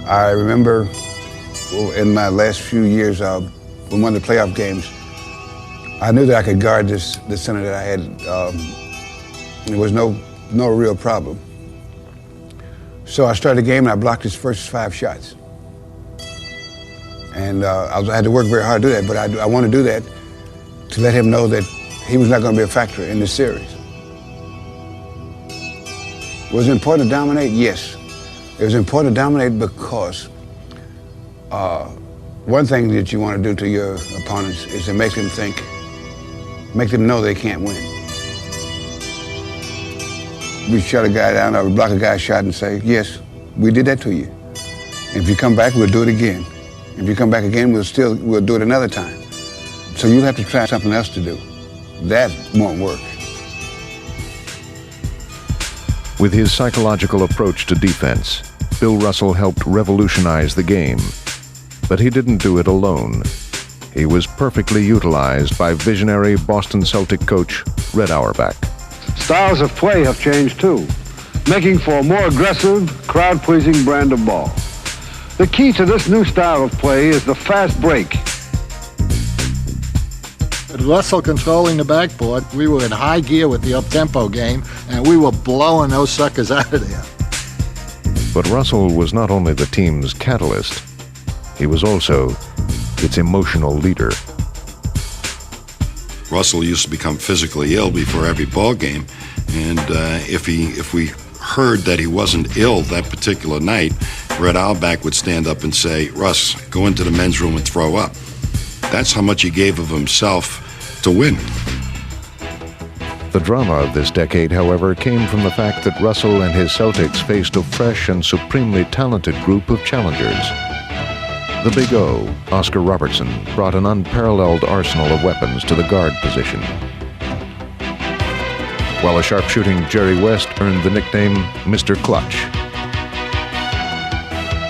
I remember in my last few years in one of the playoff games, I knew that I could guard the center that I had. There was no real problem. So I started the game and I blocked his first 5 shots. And I had to work very hard to do that, but I want to do that to let him know that he was not going to be a factor in this series. Was it important to dominate? Yes. It was important to dominate because one thing that you want to do to your opponents is to make them know they can't win. We shut a guy down, or block a guy's shot and say, yes, we did that to you. And if you come back, we'll do it again. If you come back again, we'll do it another time. So you'll have to try something else to do. That won't work. With his psychological approach to defense, Bill Russell helped revolutionize the game. But he didn't do it alone. He was perfectly utilized by visionary Boston Celtic coach Red Auerbach. Styles of play have changed too, making for a more aggressive, crowd-pleasing brand of ball. The key to this new style of play is the fast break. With Russell controlling the backboard, we were in high gear with the up-tempo game, and we were blowing those suckers out of there. But Russell was not only the team's catalyst, he was also its emotional leader. Russell used to become physically ill before every ball game, and if we heard that he wasn't ill that particular night, Red Auerbach would stand up and say, "Russ, go into the men's room and throw up." That's how much he gave of himself to win. The drama of this decade, however, came from the fact that Russell and his Celtics faced a fresh and supremely talented group of challengers. The Big O, Oscar Robertson, brought an unparalleled arsenal of weapons to the guard position, while a sharpshooting Jerry West earned the nickname Mr. Clutch.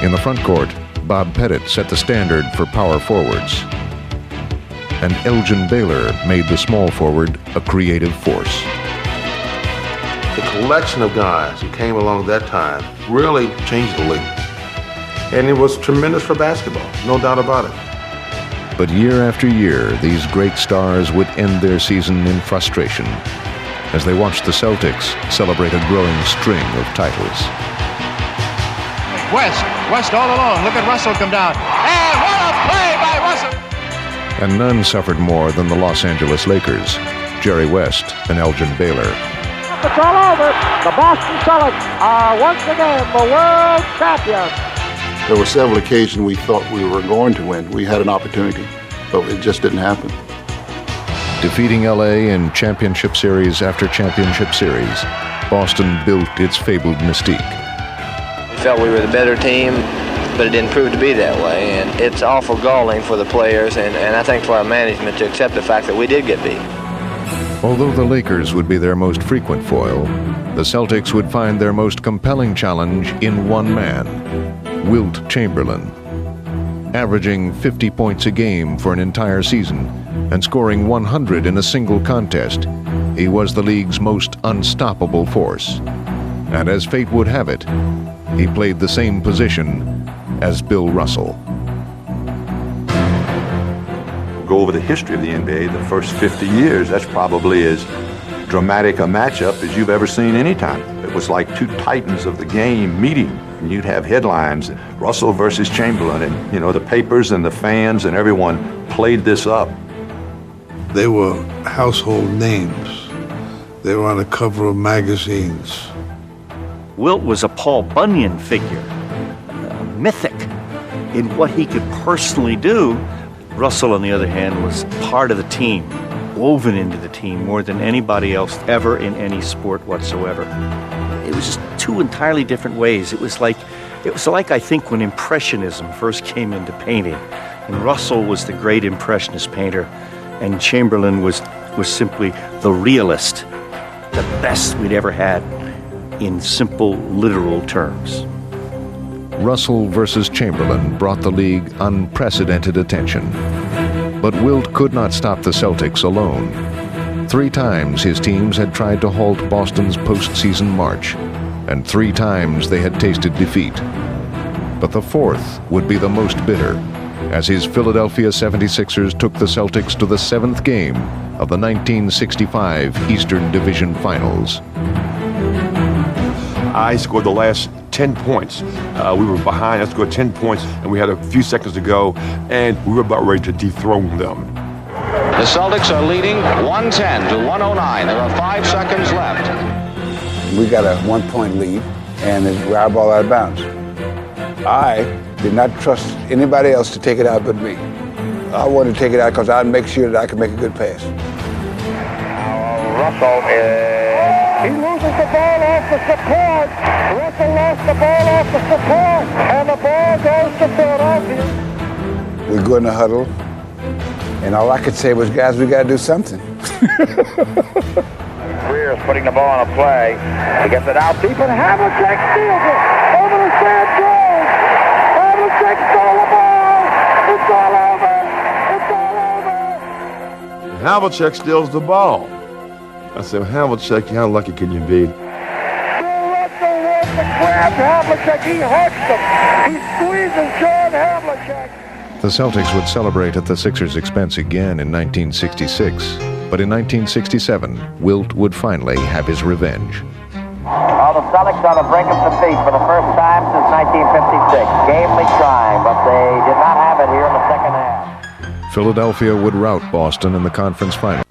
In the front court, Bob Pettit set the standard for power forwards, and Elgin Baylor made the small forward a creative force. The collection of guys who came along at that time really changed the league. And it was tremendous for basketball, no doubt about it. But year after year, these great stars would end their season in frustration as they watched the Celtics celebrate a growing string of titles. West all alone. Look at Russell come down. And what a play by Russell! And none suffered more than the Los Angeles Lakers, Jerry West and Elgin Baylor. It's all over. The Boston Celtics are once again the world champions. There were several occasions we thought we were going to win. We had an opportunity, but it just didn't happen. Defeating LA in championship series after championship series, Boston built its fabled mystique. We felt we were the better team, but it didn't prove to be that way. And it's awful galling for the players and I think for our management to accept the fact that we did get beat. Although the Lakers would be their most frequent foil, the Celtics would find their most compelling challenge in one man, Wilt Chamberlain. Averaging 50 points a game for an entire season and scoring 100 in a single contest, he was the league's most unstoppable force. And as fate would have it, he played the same position as Bill Russell. Go over the history of the NBA, the first 50 years, that's probably as dramatic a matchup as you've ever seen any time. It was like two titans of the game meeting, and you'd have headlines, Russell versus Chamberlain, and the papers and the fans and everyone played this up. They were household names. They were on the cover of magazines. Wilt was a Paul Bunyan figure, mythic in what he could personally do. Russell, on the other hand, was part of the team, woven into the team more than anybody else ever in any sport whatsoever. It was just two entirely different ways. It was like I think when Impressionism first came into painting, and Russell was the great Impressionist painter, and Chamberlain was simply the realist, the best we'd ever had in simple, literal terms. Russell versus Chamberlain brought the league unprecedented attention. But Wilt could not stop the Celtics alone. 3 times his teams had tried to halt Boston's postseason march, and 3 times they had tasted defeat. But the fourth would be the most bitter, as his Philadelphia 76ers took the Celtics to the 7th game of the 1965 Eastern Division Finals. I scored the last 10 points. We were behind, I scored 10 points, and we had a few seconds to go, and we were about ready to dethrone them. The Celtics are leading 110 to 109. There are 5 seconds left. We got a 1-point lead, and it grabbed ball out of bounds. I did not trust anybody else to take it out but me. I wanted to take it out because I'd make sure that I could make a good pass. Russell he loses the ball off the support. Russell lost the ball off the support, and the ball goes to Philadelphia. We go in the huddle, and all I could say was, guys, we got to do something. Greer's putting the ball on a play. He gets it out deep, and Havlicek steals it over to Stan Jones. Havlicek stole the ball. It's all over. It's all over. Havlicek steals the ball. I said, Havlicek, how lucky can you be? Bill Russell wants to grab Havlicek. He hugs him. He squeezes John Havlicek. The Celtics would celebrate at the Sixers' expense again in 1966, but in 1967, Wilt would finally have his revenge. Well, the Celtics on the brink of defeat for the first time since 1956. Gamely trying, but they did not have it here in the second half. Philadelphia would rout Boston in the conference final.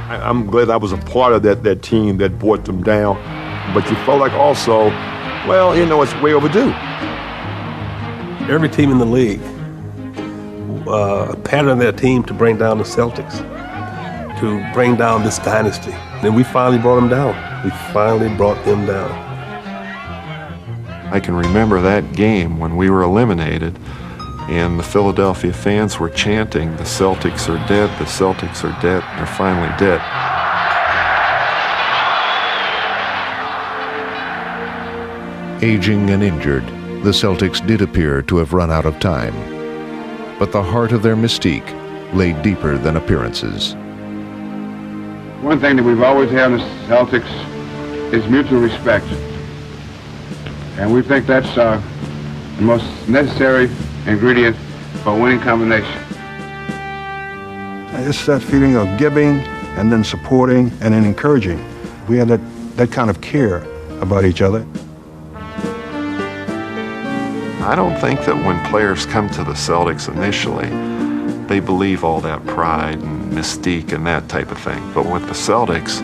I'm glad I was a part of that team that brought them down. But you felt like also, well, you know, it's way overdue. Every team in the league patterned their team to bring down the Celtics, to bring down this dynasty. And we finally brought them down. We finally brought them down. I can remember that game when we were eliminated, and the Philadelphia fans were chanting, "The Celtics are dead, the Celtics are dead." They're finally dead. Aging and injured, the Celtics did appear to have run out of time. But the heart of their mystique lay deeper than appearances. One thing that we've always had in the Celtics is mutual respect. And we think that's the most necessary ingredient for a winning combination. It's that feeling of giving and then supporting and then encouraging. We had that kind of care about each other. I don't think that when players come to the Celtics initially, they believe all that pride and mystique and that type of thing. But with the Celtics,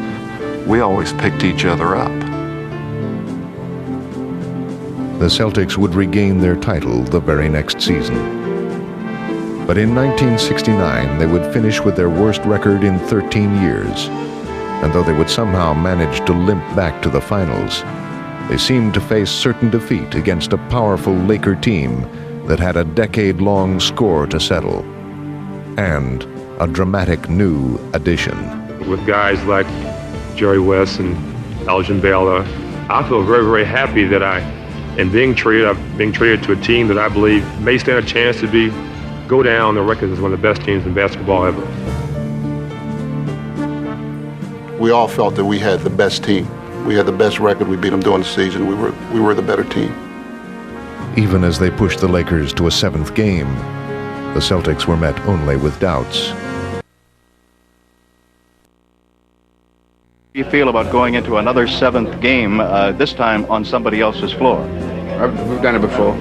we always picked each other up. The Celtics would regain their title the very next season. But in 1969, they would finish with their worst record in 13 years. And though they would somehow manage to limp back to the finals, they seemed to face certain defeat against a powerful Laker team that had a decade-long score to settle, and a dramatic new addition. With guys like Jerry West and Elgin Baylor, I feel very, very happy that I'm being traded to a team that I believe may stand a chance to go down the record as one of the best teams in basketball ever. We all felt that we had the best team. We had the best record. We beat them during the season. We were the better team. Even as they pushed the Lakers to a 7th game, the Celtics were met only with doubts. How do you feel about going into another 7th game, this time on somebody else's floor? We've done it before.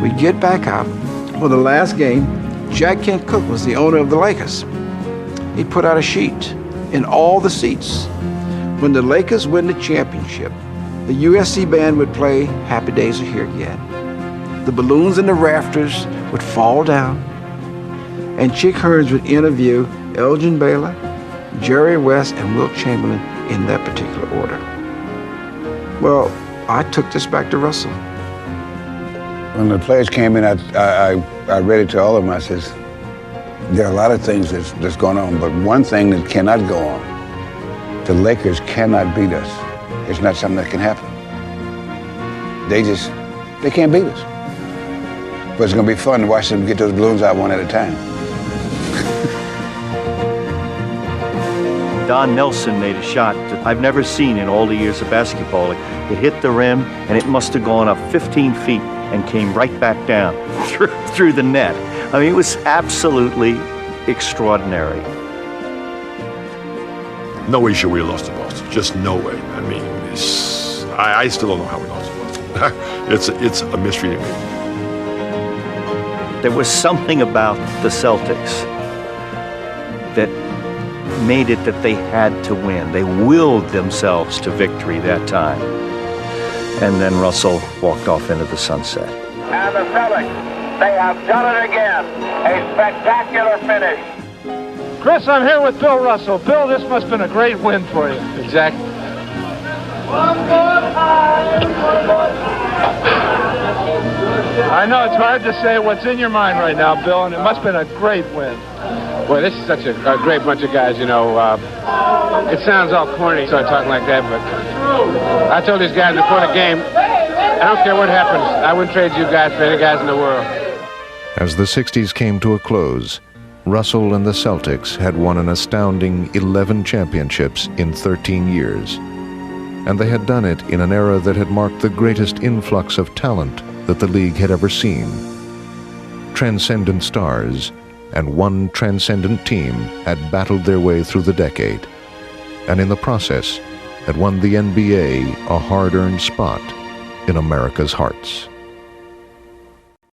We get back out for the last game. Jack Kent Cooke was the owner of the Lakers. He put out a sheet in all the seats. When the Lakers win the championship, the USC band would play Happy Days Are Here Again. The balloons in the rafters would fall down, and Chick Hearns would interview Elgin Baylor, Jerry West, and Wilt Chamberlain in that particular order. Well, I took this back to Russell. When the players came in, I read it to all of them. I says, there are a lot of things that's going on, but one thing that cannot go on, the Lakers cannot beat us. It's not something that can happen. They can't beat us. But it's going to be fun to watch them get those balloons out one at a time. Don Nelson made a shot that I've never seen in all the years of basketball. It hit the rim, and it must have gone up 15 feet and came right back down through the net. I mean, it was absolutely extraordinary. No way sure we lost to Boston. Just no way. I mean, I still don't know how we lost to Boston. It's a mystery to me. There was something about the Celtics that made it that they had to win. They willed themselves to victory that time. And then Russell walked off into the sunset. And the Celtics, they have done it again. A spectacular finish. Chris, I'm here with Bill Russell. Bill, this must have been a great win for you. Exactly. One more time. I know it's hard to say what's in your mind right now, Bill, and it must have been a great win. Boy, this is such a great bunch of guys, you know. It sounds all corny, start talking like that, but I told these guys before the game, I don't care what happens. I wouldn't trade you guys for any guys in the world. As the 60s came to a close, Russell and the Celtics had won an astounding 11 championships in 13 years. And they had done it in an era that had marked the greatest influx of talent that the league had ever seen. Transcendent stars and one transcendent team had battled their way through the decade, and in the process had won the NBA a hard-earned spot in America's hearts.